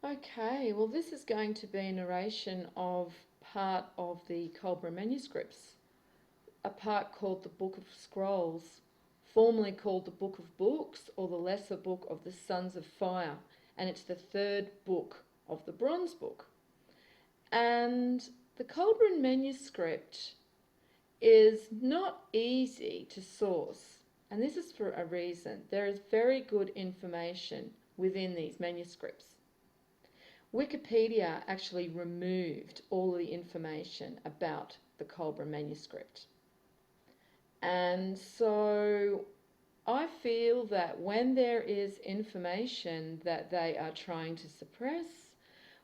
Okay, well, this is going to be a narration of part of the Kolbrin Manuscripts, a part called the Book of Scrolls, formerly called the Book of Books or the Lesser Book of the Sons of Fire, and it's the third book of the Bronze Book. And the Kolbrin Manuscript is not easy to source, and this is for a reason. There is very good information within these manuscripts. Wikipedia actually removed all the information about the Kolbrin manuscript. And so I feel that when there is information that they are trying to suppress,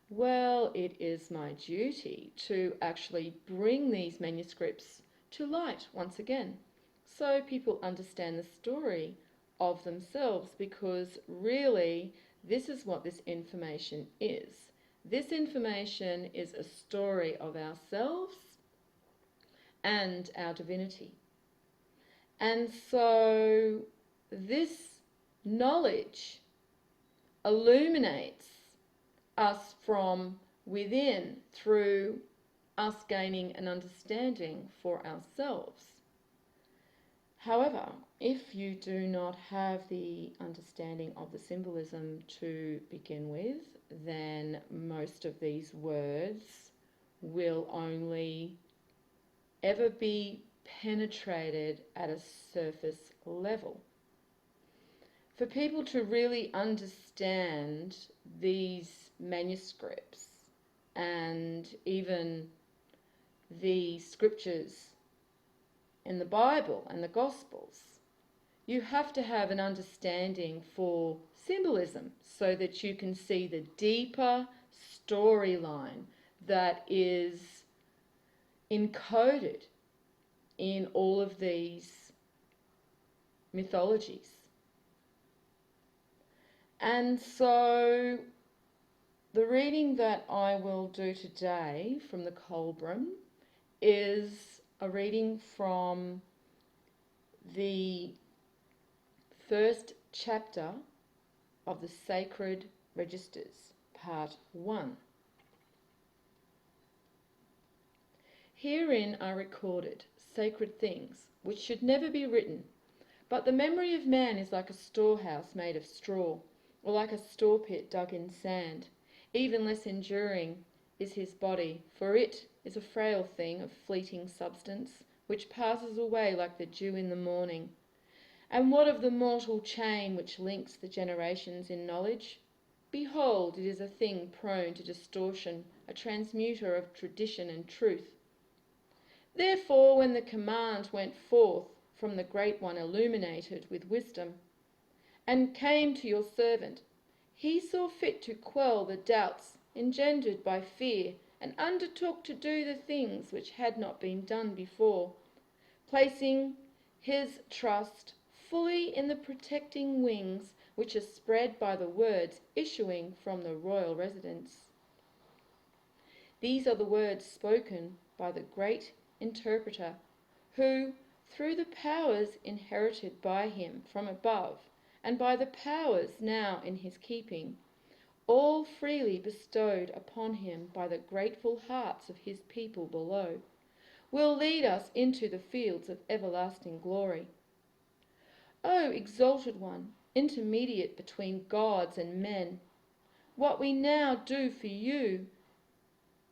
well, it is my duty to actually bring these manuscripts to light once again, so people understand the story of themselves, because really this is what this information is. This information is a story of ourselves and our divinity. And so this knowledge illuminates us from within through us gaining an understanding for ourselves. However, if you do not have the understanding of the symbolism to begin with, then most of these words will only ever be penetrated at a surface level. For people to really understand these manuscripts and even the scriptures in the Bible and the Gospels, you have to have an understanding for symbolism so that you can see the deeper storyline that is encoded in all of these mythologies. And so the reading that I will do today from the Kolbrin is a reading from the first chapter of the Sacred Registers, Part 1. Herein are recorded sacred things which should never be written, but the memory of man is like a storehouse made of straw, or like a store pit dug in sand. Even less enduring is his body, for it is a frail thing of fleeting substance, which passes away like the dew in the morning. And what of the mortal chain which links the generations in knowledge? Behold, it is a thing prone to distortion, a transmuter of tradition and truth. Therefore, when the command went forth from the Great One illuminated with wisdom, and came to your servant, he saw fit to quell the doubts engendered by fear, and undertook to do the things which had not been done before, placing his trust fully in the protecting wings which are spread by the words issuing from the royal residence. These are the words spoken by the great interpreter, who, through the powers inherited by him from above, and by the powers now in his keeping, all freely bestowed upon him by the grateful hearts of his people below, will lead us into the fields of everlasting glory. O exalted one, intermediate between gods and men, what we now do for you,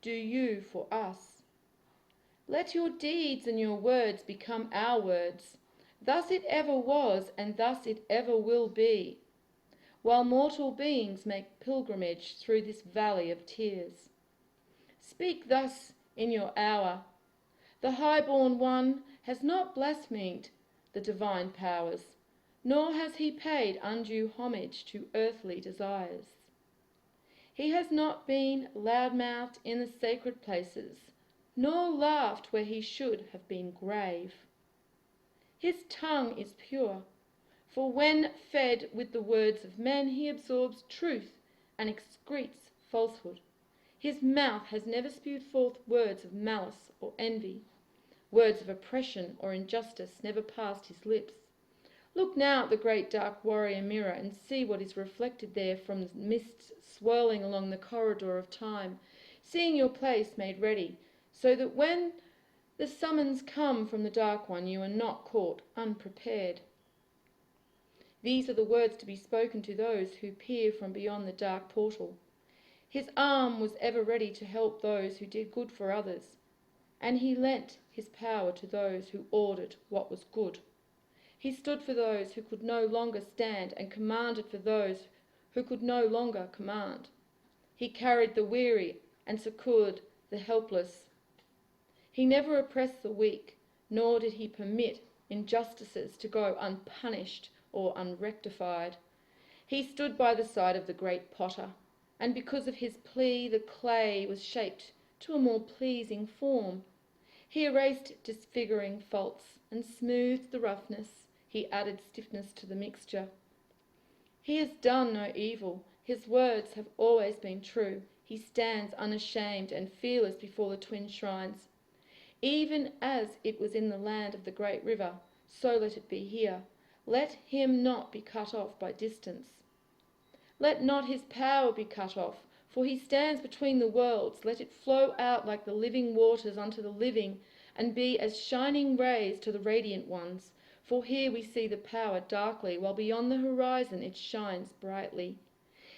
do you for us. Let your deeds and your words become our words. Thus it ever was, and thus it ever will be, while mortal beings make pilgrimage through this valley of tears. Speak thus in your hour. The highborn one has not blasphemed the divine powers, nor has he paid undue homage to earthly desires. He has not been loud-mouthed in the sacred places, nor laughed where he should have been grave. His tongue is pure, for when fed with the words of men, he absorbs truth and excretes falsehood. His mouth has never spewed forth words of malice or envy. Words of oppression or injustice never passed his lips. Look now at the great dark warrior mirror and see what is reflected there from the mists swirling along the corridor of time, seeing your place made ready, so that when the summons come from the Dark One, you are not caught unprepared. These are the words to be spoken to those who peer from beyond the dark portal. His arm was ever ready to help those who did good for others, and he lent his power to those who ordered what was good. He stood for those who could no longer stand and commanded for those who could no longer command. He carried the weary and succoured the helpless. He never oppressed the weak, nor did he permit injustices to go unpunished or unrectified. He stood by the side of the great potter, and because of his plea the clay was shaped to a more pleasing form. He erased disfiguring faults and smoothed the roughness. He added stiffness to the mixture. He has done no evil. His words have always been true. He stands unashamed and fearless before the twin shrines. Even as it was in the land of the great river, so let it be here. Let him not be cut off by distance. Let not his power be cut off, for he stands between the worlds. Let it flow out like the living waters unto the living, and be as shining rays to the radiant ones. For here we see the power darkly, while beyond the horizon it shines brightly.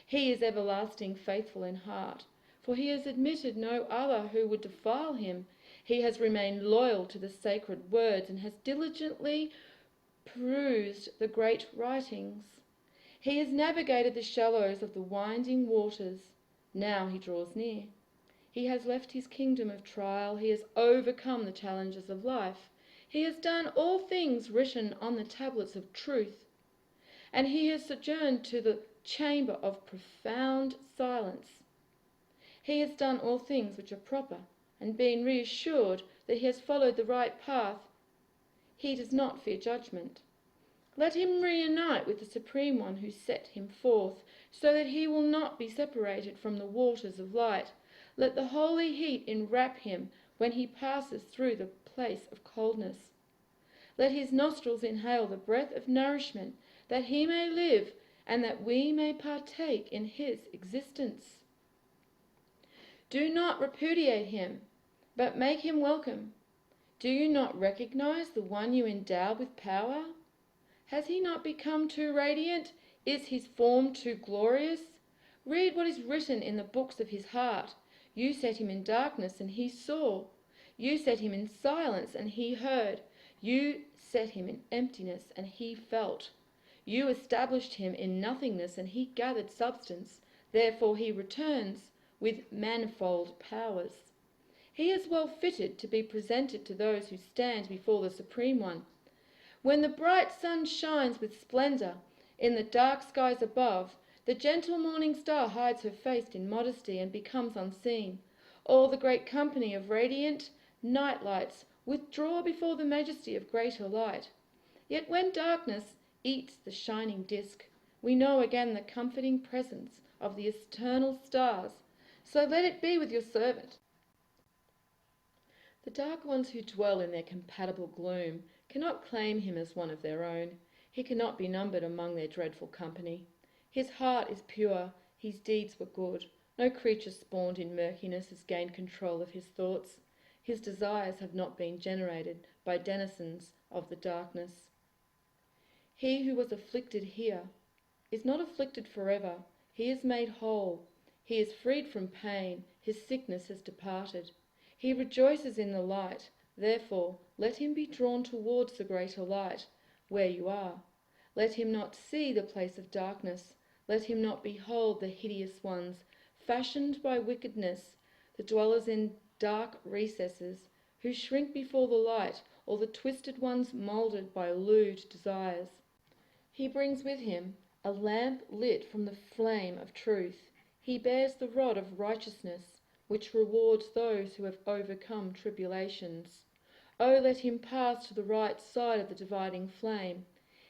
He is everlasting, faithful in heart, for he has admitted no other who would defile him. He has remained loyal to the sacred words and has diligently perused the great writings. He has navigated the shallows of the winding waters. Now he draws near. He has left his kingdom of trial. He has overcome the challenges of life. He has done all things written on the tablets of truth, and he has sojourned to the chamber of profound silence. He has done all things which are proper, and been reassured that he has followed the right path. He does not fear judgment. Let him reunite with the Supreme One who set him forth, so that he will not be separated from the waters of light. Let the holy heat enwrap him when he passes through the place of coldness. Let his nostrils inhale the breath of nourishment, that he may live and that we may partake in his existence. Do not repudiate him, but make him welcome. Do you not recognize the one you endow with power? Has he not become too radiant? Is his form too glorious? Read what is written in the books of his heart. You set him in darkness, and he saw. You set him in silence, and he heard. You set him in emptiness, and he felt. You established him in nothingness, and he gathered substance. Therefore he returns with manifold powers. He is well fitted to be presented to those who stand before the Supreme One. When the bright sun shines with splendour in the dark skies above, the gentle morning star hides her face in modesty and becomes unseen. All the great company of radiant night lights withdraw before the majesty of greater light. Yet when darkness eats the shining disk, we know again the comforting presence of the eternal stars. So let it be with your servant. The dark ones who dwell in their compatible gloom cannot claim him as one of their own. He cannot be numbered among their dreadful company. His heart is pure, his deeds were good. No creature spawned in murkiness has gained control of his thoughts. His desires have not been generated by denizens of the darkness. He who was afflicted here is not afflicted forever. He is made whole. He is freed from pain. His sickness has departed. He rejoices in the light. Therefore, let him be drawn towards the greater light, where you are. Let him not see the place of darkness. Let him not behold the hideous ones, fashioned by wickedness, the dwellers in dark recesses, who shrink before the light, or the twisted ones moulded by lewd desires. He brings with him a lamp lit from the flame of truth. He bears the rod of righteousness, which rewards those who have overcome tribulations. Oh, let him pass to the right side of the dividing flame.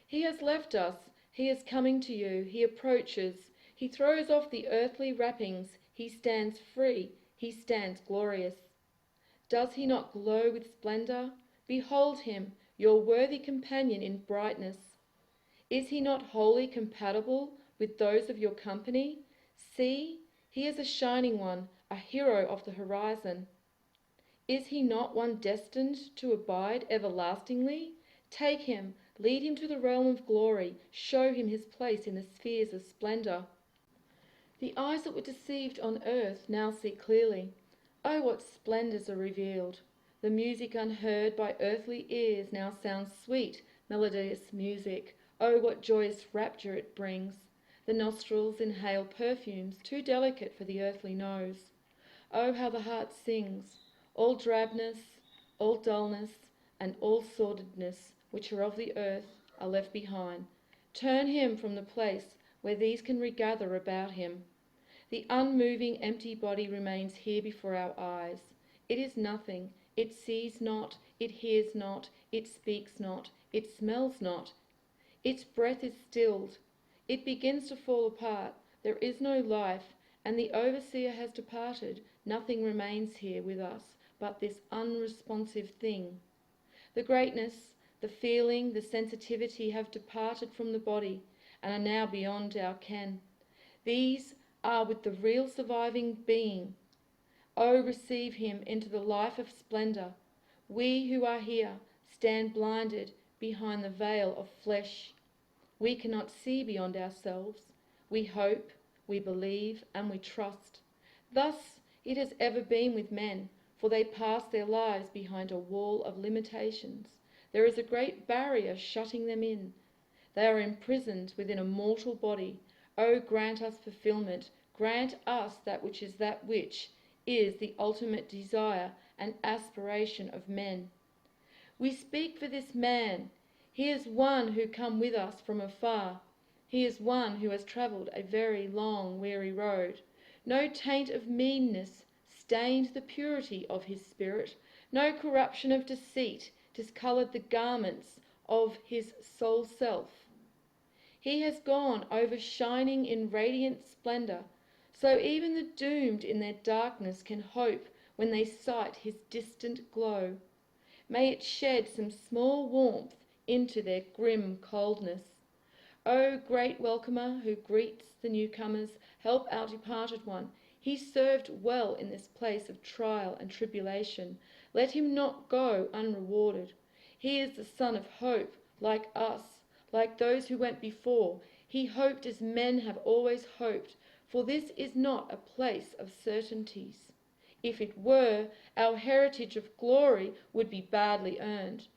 He has left us. He is coming to you. He approaches. He throws off the earthly wrappings. He stands free. He stands glorious. Does he not glow with splendour? Behold him, your worthy companion in brightness. Is he not wholly compatible with those of your company? See, he is a shining one, a hero of the horizon. Is he not one destined to abide everlastingly? Take him, lead him to the realm of glory, show him his place in the spheres of splendour. The eyes that were deceived on earth now see clearly. Oh, what splendours are revealed! The music unheard by earthly ears now sounds sweet, melodious music. Oh, what joyous rapture it brings! The nostrils inhale perfumes too delicate for the earthly nose. Oh, how the heart sings! All drabness, all dullness, and all sordidness which are of the earth are left behind. Turn him from the place where these can regather about him. The unmoving empty body remains here before our eyes. It is nothing. It sees not, it hears not, it speaks not, it smells not. Its breath is stilled. It begins to fall apart. There is no life, and the overseer has departed. Nothing remains here with us but this unresponsive thing. The greatness, the feeling, the sensitivity have departed from the body and are now beyond our ken. These are with the real surviving being. Oh, receive him into the life of splendour. We who are here stand blinded behind the veil of flesh. We cannot see beyond ourselves. We hope, we believe, and we trust. Thus it has ever been with men, for they pass their lives behind a wall of limitations. There is a great barrier shutting them in. They are imprisoned within a mortal body. Oh, grant us fulfilment. Grant us that which is the ultimate desire and aspiration of men. We speak for this man. He is one who come with us from afar. He is one who has travelled a very long, weary road. No taint of meanness stained the purity of his spirit. No corruption of deceit discoloured the garments of his soul self. He has gone over shining in radiant splendour, so even the doomed in their darkness can hope when they sight his distant glow. May it shed some small warmth into their grim coldness. O great welcomer who greets the newcomers, help our departed one. He served well in this place of trial and tribulation. Let him not go unrewarded. He is the son of hope, like us, like those who went before. He hoped as men have always hoped, for this is not a place of certainties. If it were, our heritage of glory would be badly earned.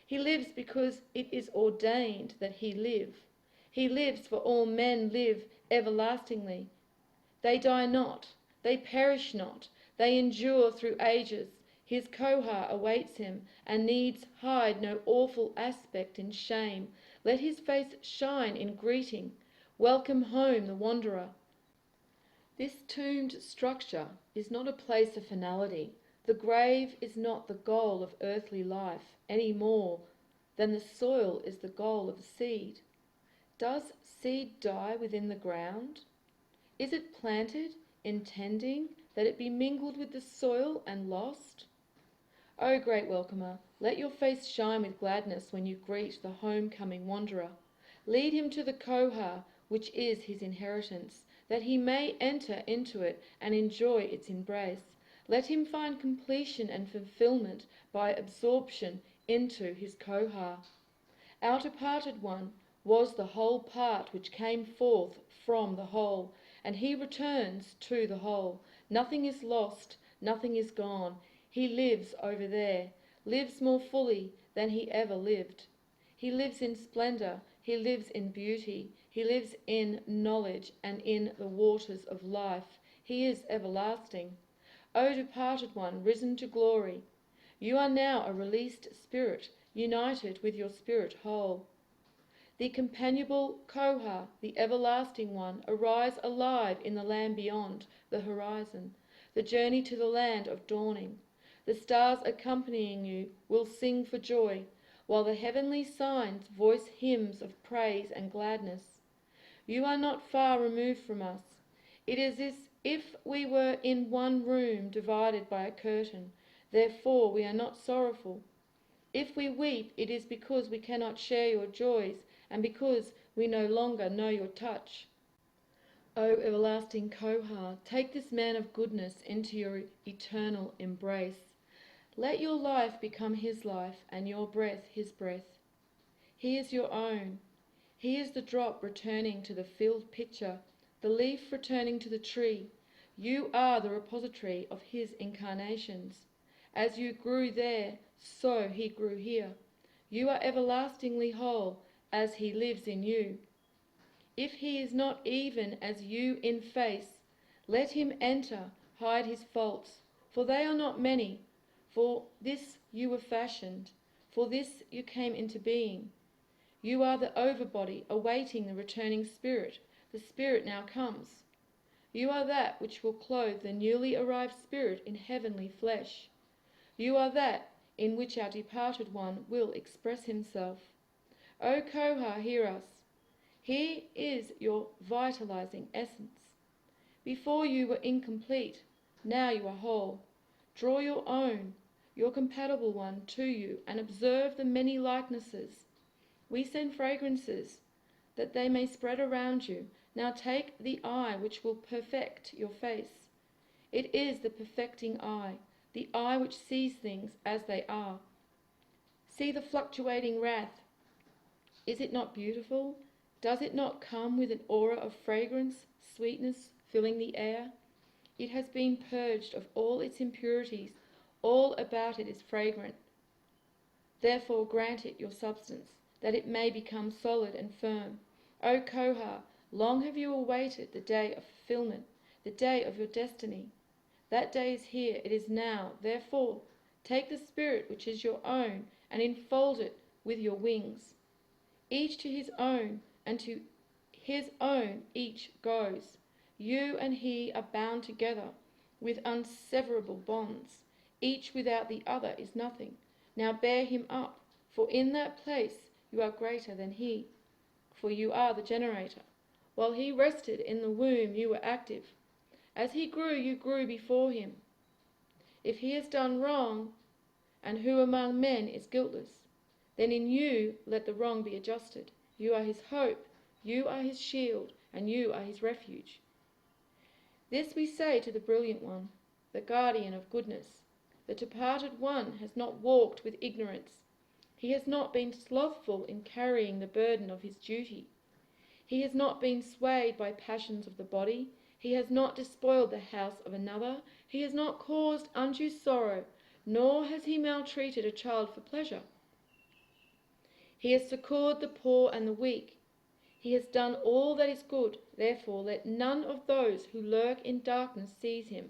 He lives because it is ordained that he live. He lives for all men live everlastingly. They die not, they perish not, they endure through ages. His Kohar awaits him, and needs hide no awful aspect in shame. Let his face shine in greeting. Welcome home the wanderer. This tombed structure is not a place of finality. The grave is not the goal of earthly life any more than the soil is the goal of the seed. Does seed die within the ground? Is it planted, intending that it be mingled with the soil and lost? O great welcomer, let your face shine with gladness when you greet the homecoming wanderer. Lead him to the Kohar, which is his inheritance, that he may enter into it and enjoy its embrace. Let him find completion and fulfillment by absorption into his Kohar. Our departed one was the whole part which came forth from the whole, and he returns to the whole. Nothing is lost, nothing is gone. He lives over there, lives more fully than he ever lived. He lives in splendour, he lives in beauty, he lives in knowledge and in the waters of life. He is everlasting. O departed one, risen to glory, you are now a released spirit, united with your spirit whole. The companionable Kohar, the everlasting one, arise alive in the land beyond the horizon, the journey to the land of dawning. The stars accompanying you will sing for joy, while the heavenly signs voice hymns of praise and gladness. You are not far removed from us. It is as if we were in one room divided by a curtain. Therefore we are not sorrowful. If we weep, it is because we cannot share your joys, and because we no longer know your touch. O everlasting Koha, take this man of goodness into your eternal embrace. Let your life become his life, and your breath his breath. He is your own. He is the drop returning to the filled pitcher, the leaf returning to the tree. You are the repository of his incarnations. As you grew there, so he grew here. You are everlastingly whole, as he lives in you. If he is not even as you in face, let him enter, hide his faults, for they are not many. For this you were fashioned, for this you came into being. You are the overbody awaiting the returning spirit. The spirit now comes. You are that which will clothe the newly arrived spirit in heavenly flesh. You are that in which our departed one will express himself. O Koha, hear us. He is your vitalizing essence. Before you were incomplete, now you are whole. Draw your own, your compatible one, to you, and observe the many likenesses. We send fragrances, that they may spread around you. Now take the eye which will perfect your face. It is the perfecting eye, the eye which sees things as they are. See the fluctuating wrath. Is it not beautiful? Does it not come with an aura of fragrance, sweetness, filling the air? It has been purged of all its impurities. All about it is fragrant. Therefore grant it your substance, that it may become solid and firm. O Koha, long have you awaited the day of fulfillment, the day of your destiny. That day is here, it is now. Therefore, take the spirit which is your own and enfold it with your wings. Each to his own, and to his own each goes. You and he are bound together with unseverable bonds. Each without the other is nothing. Now bear him up, for in that place you are greater than he, for you are the generator. While he rested in the womb, you were active. As he grew, you grew before him. If he has done wrong, and who among men is guiltless, then in you let the wrong be adjusted. You are his hope, you are his shield, and you are his refuge. This we say to the brilliant one, the guardian of goodness. The departed one has not walked with ignorance. He has not been slothful in carrying the burden of his duty. He has not been swayed by passions of the body. He has not despoiled the house of another. He has not caused undue sorrow, nor has he maltreated a child for pleasure. He has succoured the poor and the weak. He has done all that is good. Therefore let none of those who lurk in darkness seize him.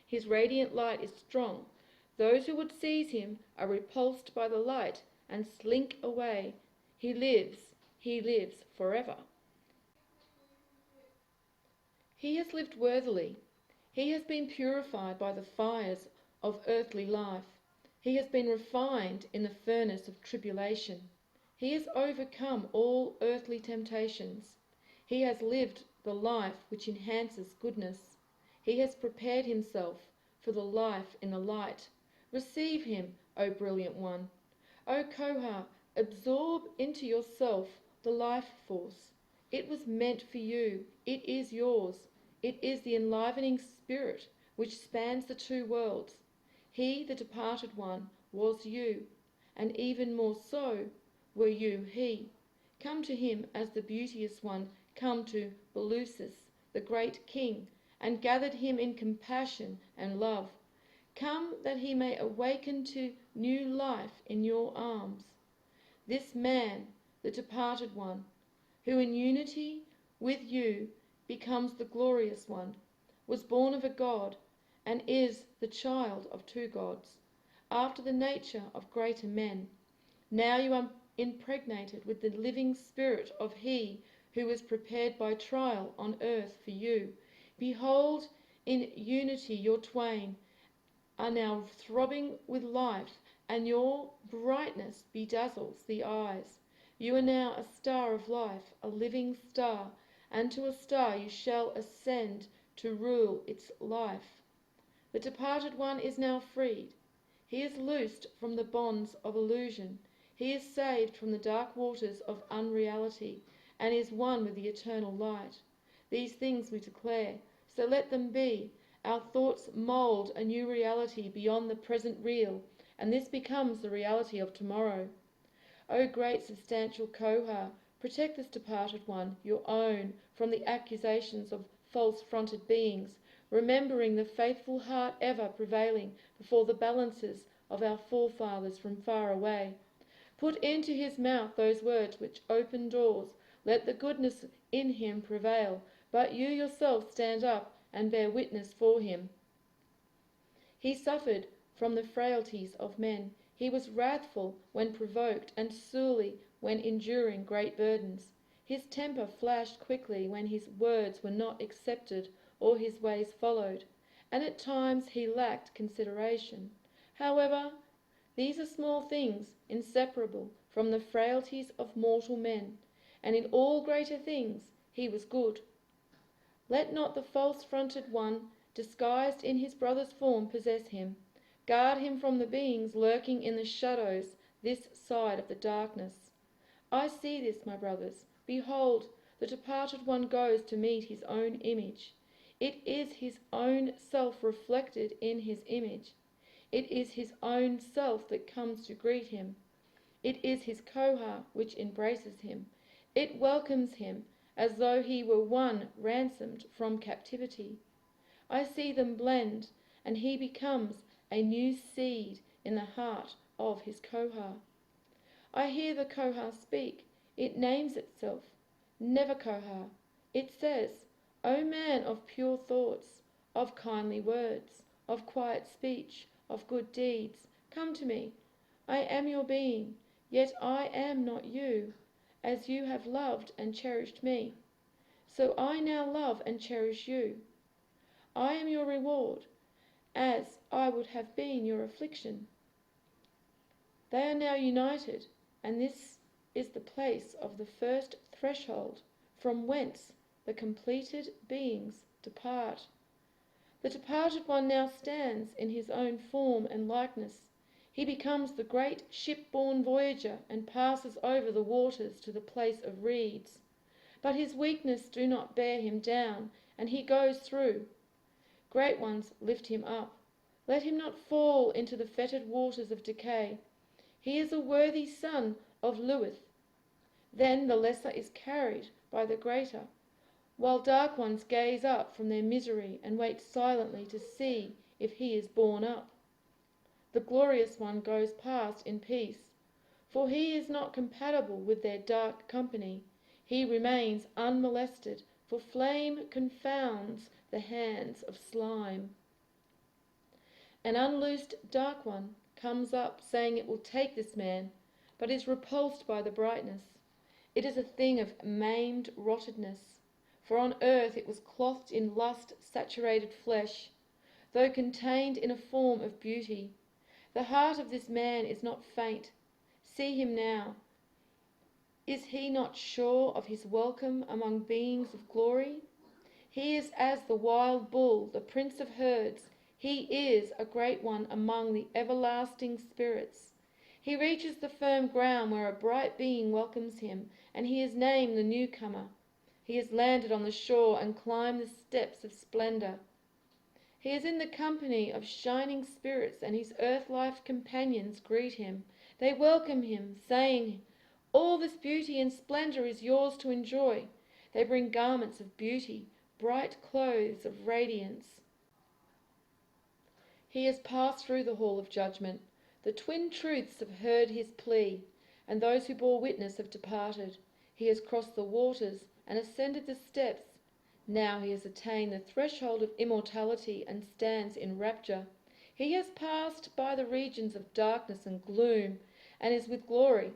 His radiant light is strong. Those who would seize him are repulsed by the light and slink away. He lives forever. He has lived worthily. He has been purified by the fires of earthly life. He has been refined in the furnace of tribulation. He has overcome all earthly temptations. He has lived the life which enhances goodness. He has prepared himself for the life in the light. Receive him, O brilliant one. O Koha, absorb into yourself the life force. It was meant for you. It is yours. It is the enlivening spirit which spans the two worlds. He, the departed one, was you, and even more so were you he. Come to him as the beauteous one come to Bellusis, the great king, and gathered him in compassion and love. Come that he may awaken to new life in your arms. This man, the departed one, who in unity with you becomes the glorious one, was born of a god, and is the child of two gods, after the nature of greater men. Now you are impregnated with the living spirit of he who was prepared by trial on earth for you. Behold, in unity your twain are now throbbing with life, and your brightness bedazzles the eyes. You are now a star of life, a living star, and to a star you shall ascend to rule its life. The departed one is now freed. He is loosed from the bonds of illusion. He is saved from the dark waters of unreality and is one with the eternal light. These things we declare, so let them be. Our thoughts mould a new reality beyond the present real, and this becomes the reality of tomorrow. O great substantial Koha, protect this departed one, your own, from the accusations of false-fronted beings, remembering the faithful heart ever prevailing before the balances of our forefathers from far away. Put into his mouth those words which open doors. Let the goodness in him prevail, but you yourself stand up and bear witness for him. He suffered from the frailties of men. He was wrathful when provoked, and surly when enduring great burdens. His temper flashed quickly when his words were not accepted or his ways followed, and at times he lacked consideration. However, these are small things, inseparable from the frailties of mortal men, and in all greater things he was good. Let not the false-fronted one, disguised in his brother's form, possess him. Guard him from the beings lurking in the shadows this side of the darkness. I see this, my brothers. Behold, the departed one goes to meet his own image. It is his own self reflected in his image. It is his own self that comes to greet him. It is his Koha which embraces him. It welcomes him as though he were one ransomed from captivity. I see them blend, and he becomes a new seed in the heart of his Koha. I hear the Koha speak. It names itself. Never Koha. It says, O man of pure thoughts, of kindly words, of quiet speech, of good deeds, come to me. I am your being, yet I am not you, as you have loved and cherished me. So I now love and cherish you. I am your reward, as I would have been your affliction. They are now united, and this is the place of the first threshold, from whence the completed beings depart. The departed one now stands in his own form and likeness. He becomes the great ship-borne voyager and passes over the waters to the place of reeds. But his weakness do not bear him down, and he goes through. Great ones lift him up. Let him not fall into the fetid waters of decay. He is a worthy son of Lewith. Then the lesser is carried by the greater, while dark ones gaze up from their misery and wait silently to see if he is borne up. The glorious one goes past in peace, for he is not compatible with their dark company. He remains unmolested, for flame confounds the hands of slime. An unloosed dark one comes up, saying it will take this man, but is repulsed by the brightness. It is a thing of maimed rottedness, for on earth it was clothed in lust-saturated flesh, though contained in a form of beauty. The heart of this man is not faint. See him now. Is he not sure of his welcome among beings of glory? He is as the wild bull, the prince of herds. He is a great one among the everlasting spirits. He reaches the firm ground where a bright being welcomes him, and he is named the newcomer. He has landed on the shore and climbed the steps of splendor. He is in the company of shining spirits, and his earth-life companions greet him. They welcome him, saying, all this beauty and splendor is yours to enjoy. They bring garments of beauty, bright clothes of radiance. He has passed through the hall of judgment. The twin truths have heard his plea, and those who bore witness have departed. He has crossed the waters and ascended the steps. Now he has attained the threshold of immortality and stands in rapture. He has passed by the regions of darkness and gloom and is with glory.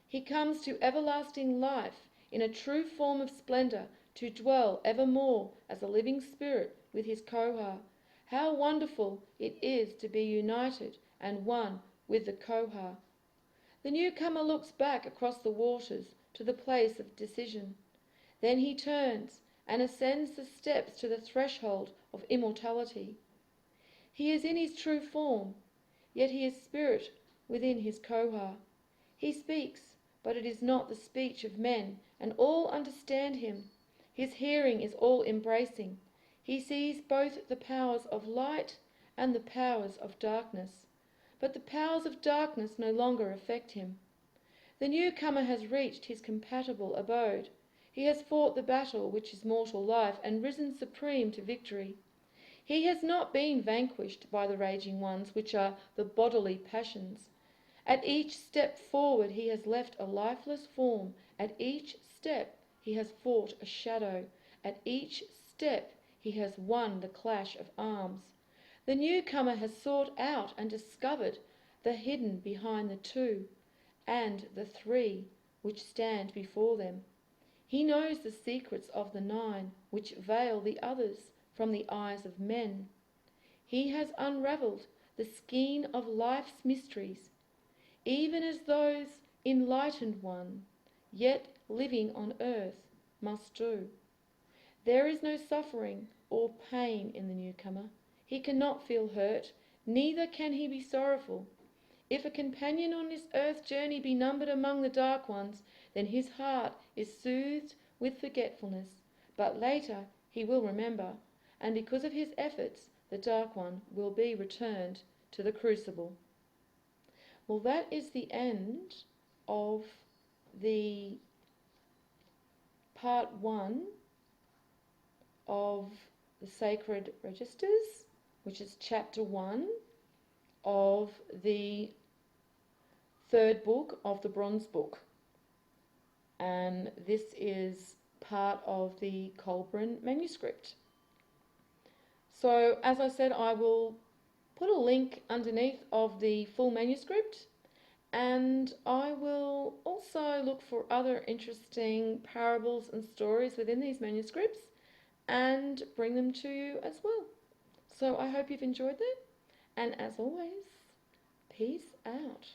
He comes to everlasting life in a true form of splendor, to dwell evermore as a living spirit with his Koha. How wonderful it is to be united and one with the Koha. The newcomer looks back across the waters to the place of decision. Then he turns and ascends the steps to the threshold of immortality. He is in his true form, yet he is spirit within his Koha. He speaks, but it is not the speech of men, and all understand him. His hearing is all-embracing. He sees both the powers of light and the powers of darkness, but the powers of darkness no longer affect him. The newcomer has reached his compatible abode. He has fought the battle which is mortal life and risen supreme to victory. He has not been vanquished by the raging ones, which are the bodily passions. At each step forward he has left a lifeless form. At each step he has fought a shadow. At each step he has won the clash of arms. The newcomer has sought out and discovered the hidden behind the two and the three which stand before them. He knows the secrets of the 9 which veil the others from the eyes of men. He has unravelled the skein of life's mysteries, even as those enlightened one, yet living on earth, must do. There is no suffering or pain in the newcomer. He cannot feel hurt, neither can he be sorrowful. If a companion on this earth journey be numbered among the dark ones, then his heart is soothed with forgetfulness, but later he will remember, and because of his efforts, the dark one will be returned to the crucible. Well, that is the end of the part 1 of the Sacred Registers, which is chapter 1 of the 3rd book of the Bronze Book. And this is part of the Kolbrin Manuscript. So, as I said, I will put a link underneath of the full manuscript, and I will also look for other interesting parables and stories within these manuscripts and bring them to you as well. So I hope you've enjoyed that, and as always, peace out.